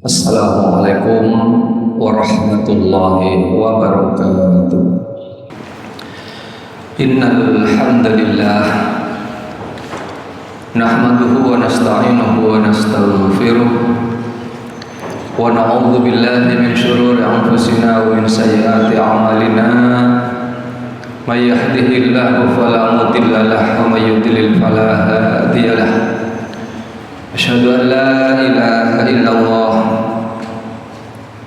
Assalamualaikum warahmatullahi wabarakatuh. Innal hamdalillah nahmaduhu wa nasta'inuhu wa nastaghfiruh wa na'udzu billahi min shururi anfusina wa min sayyiati a'malina. May yahdihillahu fala mudilla lahu wa may yudlil fala hadiya lahu. Asyhadu an la ilaha illallah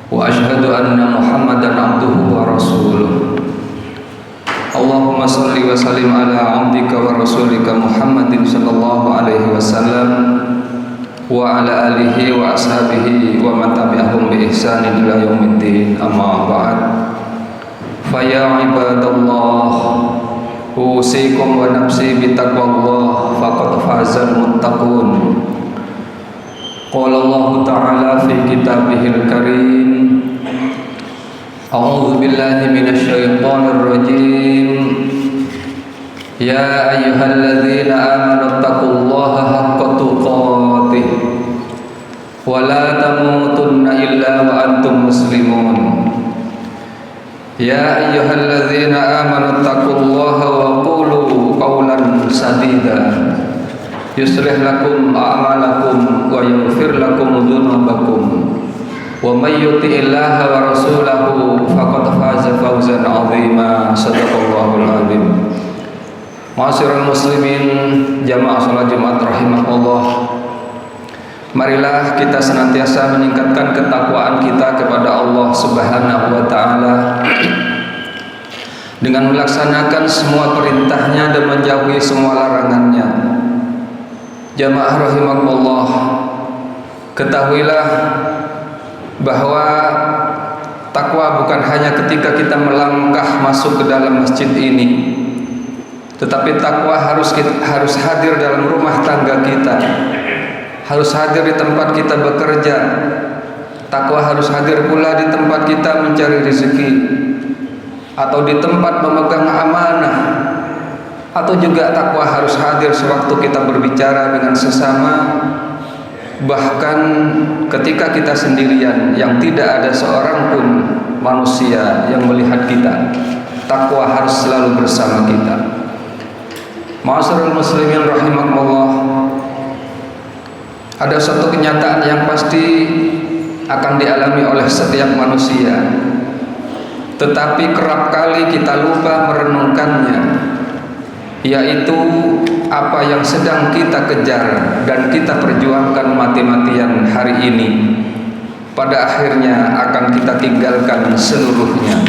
wa asyhadu anna Muhammadan abduhu wa rasuluh. Allahumma salli wa sallim ala abdika wa rasulika Muhammadin sallallahu alaihi wasallam wa ala alihi wa ashabihi wa man tabi'ahum bi ihsanin ila yaumiddin. Amma ba'd. Fa ya ibadallah, usikum wa nafsi bi taqwallah faqad fazal muttaqun. Qala Allah Ta'ala fi kitabihil karim. A'udzu billahi minasyaitonir rajim. Ya ayyuhalladzina amanu taqullaha haqqa tuqatih wa la tamutunna illa wa antum muslimun. Ya ayyuhalladzina amanu taqullaha wa qulu qawlan sadida yuslih lakum a'malakum wa yaghfir lakum dzunubakum wa may yuti'illaha wa rasulahu faqad faza fawzan 'azima. Shadaqallahul 'azim. Ma'asyiral muslimin, jamaah salat Jumat rahimakumullah. Marilah kita senantiasa meningkatkan ketakwaan kita kepada Allah Subhanahu wa taala dengan melaksanakan semua perintahnya dan menjauhi semua larangannya. Jamaah rahimakumullah, ketahuilah bahwa takwa bukan hanya ketika kita melangkah masuk ke dalam masjid ini, tetapi takwa harus hadir dalam rumah tangga kita, harus hadir di tempat kita bekerja. Takwa harus hadir pula di tempat kita mencari rezeki, atau di tempat memegang amanah, atau juga takwa harus hadir sewaktu kita berbicara dengan sesama, bahkan ketika kita sendirian yang tidak ada seorang pun manusia yang melihat kita. Takwa harus selalu bersama kita. Ma'asyiral muslimin rahimakumullah, ada satu kenyataan yang pasti akan dialami oleh setiap manusia, tetapi kerap kali kita lupa merenungkannya, yaitu apa yang sedang kita kejar dan kita perjuangkan mati-matian hari ini, pada akhirnya akan kita tinggalkan seluruhnya.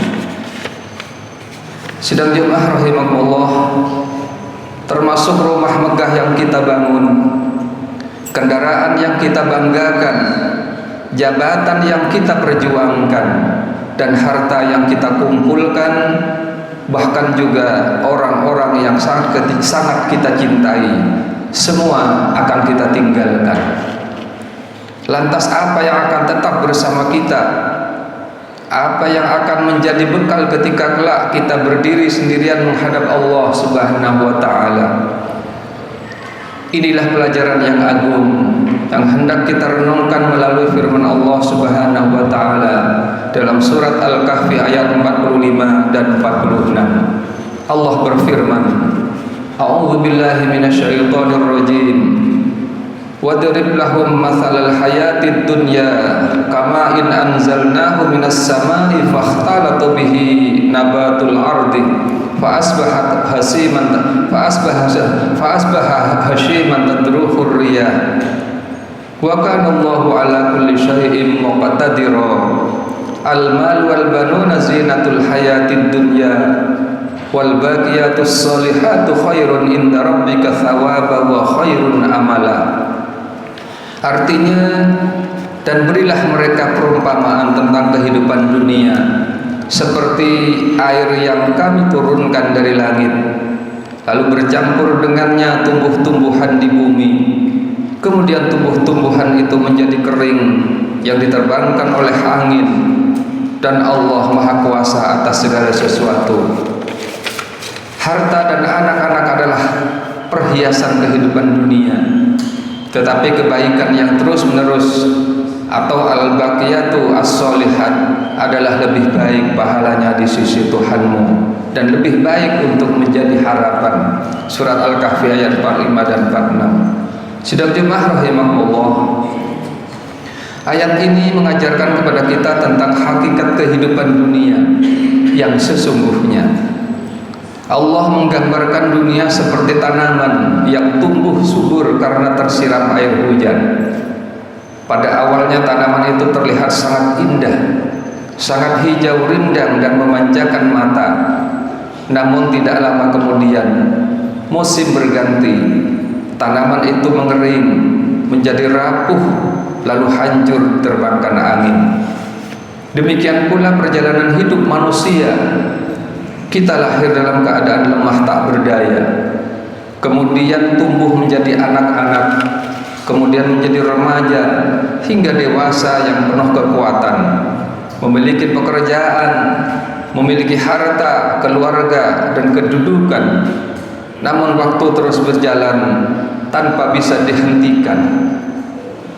Sidang jemaah rahimakumullah, termasuk rumah megah yang kita bangun, kendaraan yang kita banggakan, jabatan yang kita perjuangkan, dan harta yang kita kumpulkan, bahkan juga orang-orang yang sangat kita cintai, semua akan kita tinggalkan. Lantas apa yang akan tetap bersama kita? Apa yang akan menjadi bekal ketika kelak kita berdiri sendirian menghadap Allah Subhanahu wa taala? Inilah pelajaran yang agung yang hendak kita renungkan melalui firman Allah Subhanahu wa taala dalam surat Al-Kahfi ayat 45 dan 46. Allah berfirman, A'udzu billahi minasyaitonir rajim. Wadrib lahum mathalal hayatid dunya kama in anzalnahu minas samai fakhtalata bihi nabatul ardi fa asbaha hashiman tadruhur riyah wa kana Allahu ala kulli syai'in muqtadira. Al-mal wal banuna zinatul hayatid dunya wal baqiyatus solihatu khairun inda rabbika thawaban wa khairun amala. Artinya, dan berilah mereka perumpamaan tentang kehidupan dunia seperti air yang kami turunkan dari langit, lalu bercampur dengannya tumbuh-tumbuhan di bumi, kemudian tumbuh-tumbuhan itu menjadi kering yang diterbangkan oleh angin, dan Allah Maha Kuasa atas segala sesuatu. Harta dan anak-anak adalah perhiasan kehidupan dunia, tetapi kebaikan yang terus-menerus atau al-baqiyatu as-solihat adalah lebih baik pahalanya di sisi Tuhanmu dan lebih baik untuk menjadi harapan. Surat Al-Kahfi ayat 45 dan 46. Sidang jemaah rahimahullah, ayat ini mengajarkan kepada kita tentang hakikat kehidupan dunia yang sesungguhnya. Allah menggambarkan dunia seperti tanaman yang tumbuh subur karena tersiram air hujan. Pada awalnya tanaman itu terlihat sangat indah, sangat hijau rindang dan memanjakan mata. Namun tidak lama kemudian musim berganti, tanaman itu mengering, menjadi rapuh, lalu hancur terbangkan angin. Demikian pula perjalanan hidup manusia. Kita lahir dalam keadaan lemah tak berdaya, kemudian tumbuh menjadi anak-anak, kemudian menjadi remaja, hingga dewasa yang penuh kekuatan, memiliki pekerjaan, memiliki harta, keluarga, dan kedudukan. Namun waktu terus berjalan tanpa bisa dihentikan.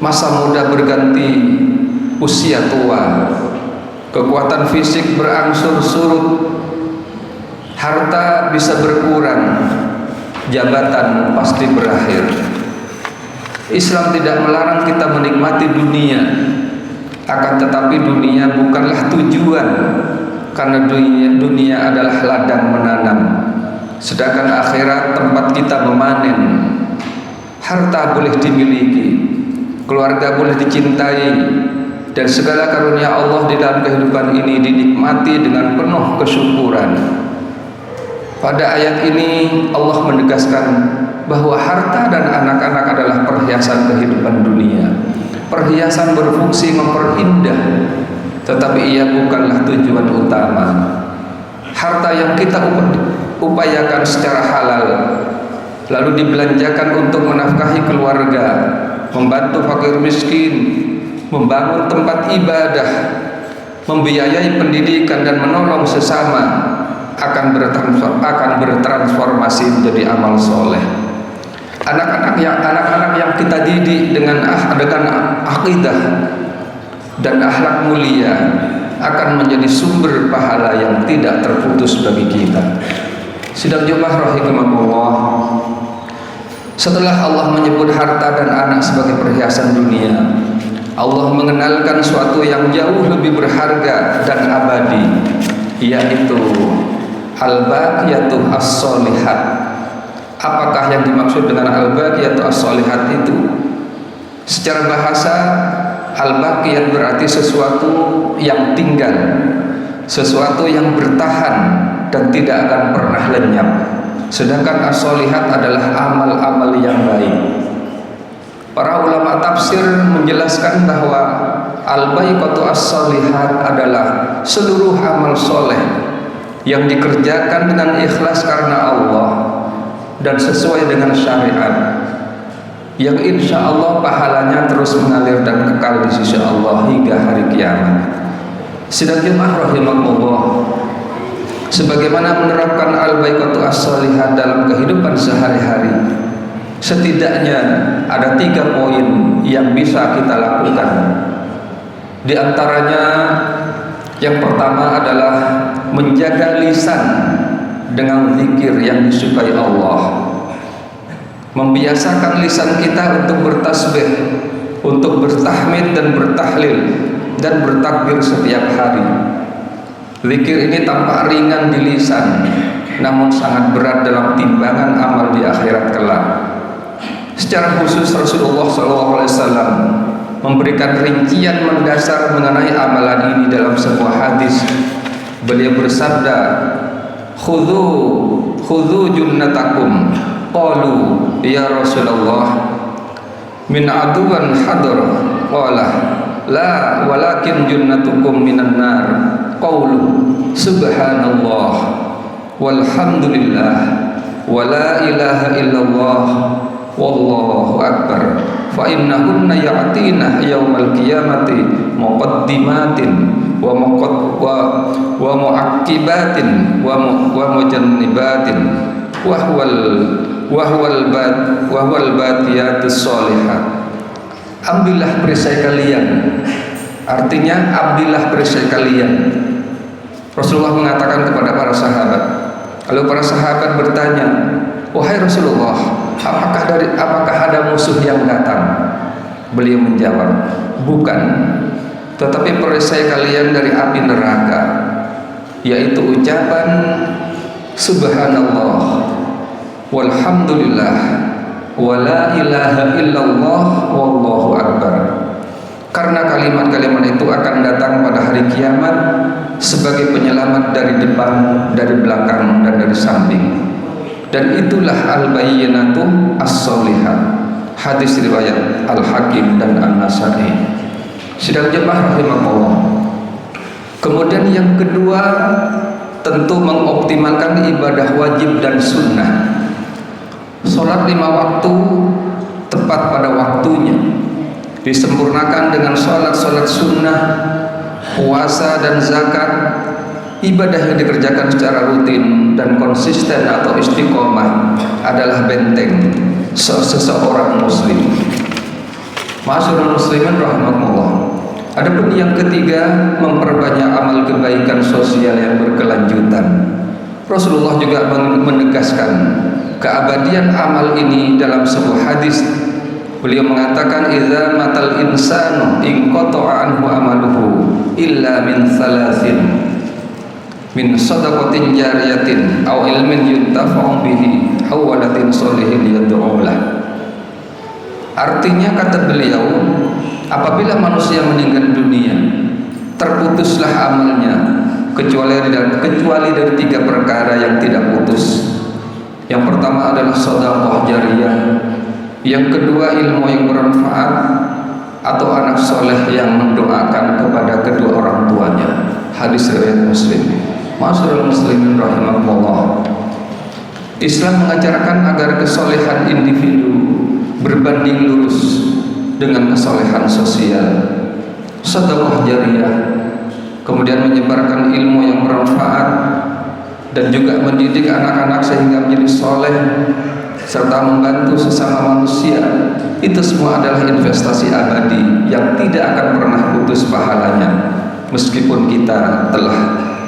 Masa muda berganti usia tua, kekuatan fisik berangsur surut, harta bisa berkurang, jabatan pasti berakhir. Islam tidak melarang kita menikmati dunia, akan tetapi dunia bukanlah tujuan, karena dunia adalah ladang menanam, sedangkan akhirat tempat kita memanen. Harta boleh dimiliki, keluarga boleh dicintai, dan segala karunia Allah di dalam kehidupan ini dinikmati dengan penuh kesyukuran. Pada ayat ini Allah menegaskan bahwa harta dan anak-anak adalah perhiasan kehidupan dunia. Perhiasan berfungsi memperindah, tetapi ia bukanlah tujuan utama. Harta yang kita upayakan secara halal, lalu dibelanjakan untuk menafkahi keluarga, membantu fakir miskin, membangun tempat ibadah, membiayai pendidikan dan menolong sesama, akan bertransformasi menjadi amal soleh. Anak-anak yang kita didik dengan akidah dan akhlak mulia akan menjadi sumber pahala yang tidak terputus bagi kita. Sidang jemaah rahimakumullah, setelah Allah menyebut harta dan anak sebagai perhiasan dunia, Allah mengenalkan suatu yang jauh lebih berharga dan abadi, yaitu al-baqiyatu as-solihat. Apakah yang dimaksud dengan al-baqiyatu as-solihat itu? Secara bahasa, al-baqiyat berarti sesuatu yang tinggal, sesuatu yang bertahan dan tidak akan pernah lenyap. Sedangkan as-solihat adalah amal-amal yang baik. Para ulama tafsir menjelaskan bahwa al-baqiyatu as-solihat adalah seluruh amal soleh yang dikerjakan dengan ikhlas karena Allah dan sesuai dengan syariat, yang insya Allah pahalanya terus mengalir dan kekal di sisi Allah hingga hari kiamat. Sidang jemaah rahimahullah, sebagaimana menerapkan al-baqiyatu as-solihat dalam kehidupan sehari-hari, setidaknya ada 3 poin yang bisa kita lakukan. Di antaranya, yang pertama adalah menjaga lisan dengan zikir yang disukai Allah. Membiasakan lisan kita untuk bertasbih, untuk bertahmid dan bertahlil dan bertakbir setiap hari. Zikir ini tampak ringan di lisan, namun sangat berat dalam timbangan amal di akhirat kelak. Secara khusus Rasulullah SAW memberikan rincian mendasar mengenai amalan ini dalam sebuah hadis. Beliau bersabda, khudhu junnatakum. Qalu ya Rasulullah, min aduwan hadar. Qala la walakin junnatukum minan nar. Qaulu subhanallah walhamdulillah wa la ilaha illallah wallahu akbar. Fa innahunna ya'tina yaumal qiyamati muqaddimatin wa mu'aqqibatin wa mujannibatin wa huwal batiyatus sholihah. ambillah perisai kalian. Artinya ambillah perisai kalian. Rasulullah mengatakan kepada para sahabat. Lalu para sahabat bertanya, wahai Rasulullah, apakah ada musuh yang datang? Beliau menjawab, bukan, tetapi perisai kalian dari api neraka, yaitu ucapan subhanallah walhamdulillah wala ilaha illallah wallahu akbar. Karena kalimat-kalimat itu akan datang pada hari kiamat sebagai penyelamat dari depan, dari belakang, dan dari samping. Dan itulah al-bayyinatu as-solihah. Hadis riwayat Al-Hakim dan An-Nasa'i. Sidang jemaah rahimahullah. Kemudian yang kedua, tentu mengoptimalkan ibadah wajib dan sunnah. Sholat 5 waktu tepat pada waktunya, disempurnakan dengan sholat-sholat sunnah, puasa dan zakat. Ibadah yang dikerjakan secara rutin dan konsisten atau istiqomah adalah benteng seseorang muslim. Ma'asyiral muslimin rahimakumullah. Adapun yang ketiga, memperbanyak amal kebaikan sosial yang berkelanjutan. Rasulullah juga menegaskan keabadian amal ini dalam sebuah hadis. Beliau mengatakan, idza matal insanu in qata'a anhu amaluhu illa min thalathin, min shadaqatin jariyatin aw ilmin yuntafa'u bihi aw waladin sholihin yad'u lah. Artinya, kata beliau, apabila manusia meninggal dunia, terputuslah amalnya kecuali dari 3 perkara yang tidak putus. Yang pertama adalah sedekah jariyah, yang kedua ilmu yang bermanfaat, atau anak soleh yang mendoakan kepada kedua orang tuanya. Hadis riwayat Muslim. Ma'asyiral muslimin rahimakumullah. Islam mengajarkan agar kesolehan individu berbanding lurus dengan kesolehan sosial. Sedekah jariyah, kemudian menyebarkan ilmu yang bermanfaat, dan juga mendidik anak-anak sehingga menjadi soleh, serta membantu sesama manusia. Itu semua adalah investasi abadi yang tidak akan pernah putus pahalanya, meskipun kita telah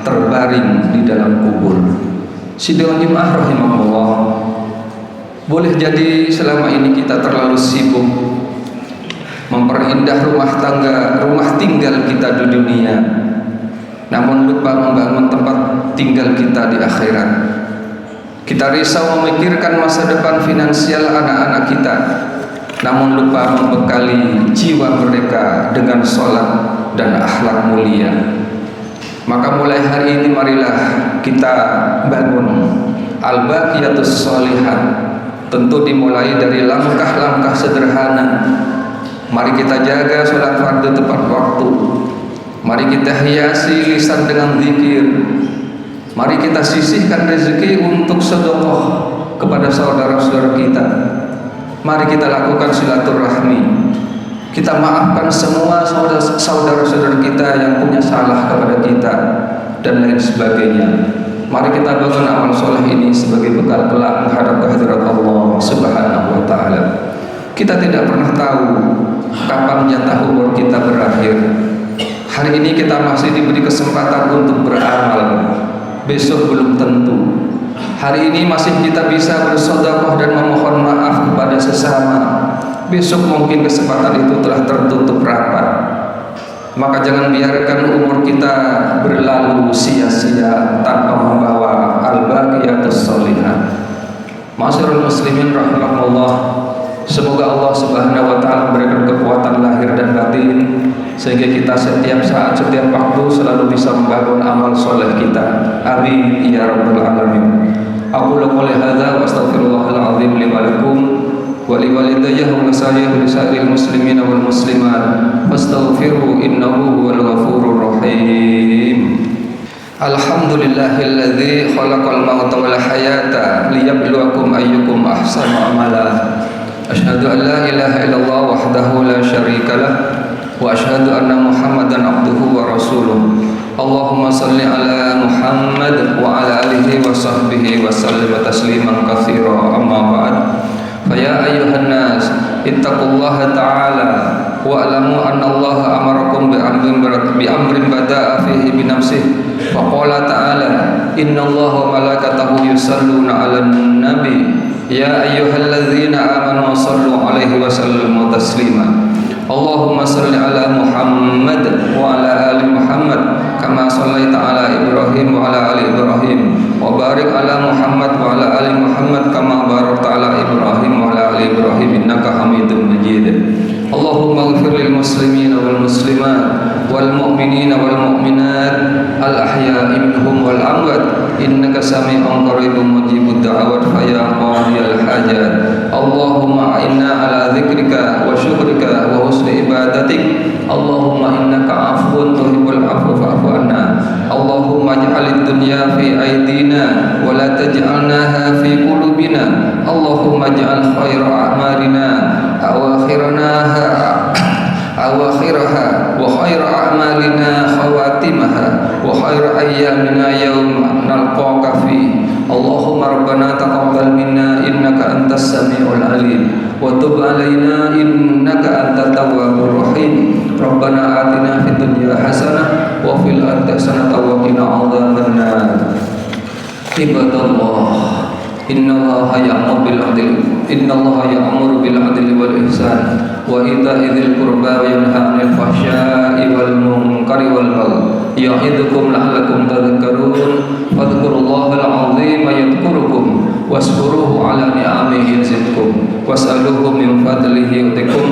terbaring di dalam kubur. Sidang jemaah rahimahullah, boleh jadi selama ini kita terlalu sibuk memperindah rumah tangga, rumah tinggal kita di dunia, namun lupa membangun tempat tinggal kita di akhirat. Kita risau memikirkan masa depan finansial anak-anak kita, namun lupa membekali jiwa mereka dengan sholat dan akhlak mulia. Maka mulai hari ini marilah kita bangun al-baqiyatus sholihah. Tentu dimulai dari langkah-langkah sederhana. Mari kita jaga sholat fardu tepat waktu. Mari kita hiasi lisan dengan zikir. Mari kita sisihkan rezeki untuk sedekah kepada saudara-saudara kita. Mari kita lakukan silaturahmi. Kita maafkan semua saudara-saudara kita yang punya salah kepada kita dan lain sebagainya. Mari kita bangun amal soleh ini sebagai bekal kelak menghadap kehadirat Allah Subhanahu wa taala. Kita tidak pernah tahu kapan jatah umur kita berakhir. Hari ini kita masih diberi kesempatan untuk beramal, besok belum tentu. Hari ini masih kita bisa bersedekah dan memohon maaf kepada sesama. Besok mungkin kesempatan itu telah tertutup rapat. Maka jangan biarkan umur kita berlalu sia-sia tanpa membawa al-baqiyatus sholihah. Ma'asyiral muslimin rahimakumullah. Semoga Allah Subhanahu wa taala memberikan kekuatan lahir dan batin sehingga kita setiap saat, setiap waktu selalu bisa membangun amal soleh kita. Amin ya rabbal alamin. Aqulu qouli hadza wa astaghfirullahal azim li wa lakum wa li walidayya wa lisa'iril muslimina wal muslimat fastaghfiru innahu huwal ghafurur rahim. Alhamdulillahilladzi khalaqal mauta wal hayata liyabluwakum ayyukum ahsanu amala. Asyhadu an la ilaha illallah wahdahu la syarika lah wa asyhadu anna Muhammadan abduhu wa rasuluh. Allahumma salli ala Muhammad wa ala alihi wa sahbihi wa sallim tasliman katsira. Amma ba'd. Fa ya ayyuhan nas ittaqullaha ta'ala wa'lamu anna Allah amarakum bi amrin bada'a fihi bi nafsihi faqala ta'ala inna Allah wa malaikatahu yusalluna 'alan nabi ya ayyuhalladzina amanu sallu 'alaihi wa sallimu taslima Allahumma salli ala Muhammad wa ala ali Muhammad kama sallaita ala Ibrahim wa ala ali Ibrahim wa barik ala Muhammad wa ala ali Muhammad kama barakta ala Ibrahim wa ala ali Ibrahim innaka Hamidum Majid. Allahumma ighfir lil muslimina wal muslimat wal mu'minina wal mu'minat al ahya'i minhum wal amwat innaka sami'un qaribun mujibud da'awat fa ya qadiyal hajat. Allahumma inna ala dzikrika wa syukrika wa husni ibadatik. Allahumma innaka afuwun tuhibbul afwa fa'fu anna. Allahumma ij'alid dunya fi aydina wa la taj'alnaha fi qulubina. Allahumma ij'al khaira a'malina awakhiranaha wa khaira a'malina khawatimaha wa khaira ayyamina yawma nalqaka fi. Allahumma rabbana taqabbal minna innaka antas samiul alim wa tub alaina innaka antat tawwabur rahim. Rabbana atina fid dunya hasanah wa fil akhirati hasanah wa qina adzabannar. Ibadallah innallaha ya'muru bil 'adli wal ihsan wa ita'i dzil qurba wa yanha 'anil fahsya'i wal munkari wal baghi ya'idzukum la'allakum tadhakkarun. Fadhkurullahal 'azima yadhkurukum washkuruhu 'ala ni'amihi yazidkum was'aluhu min fadlihi yu'tikum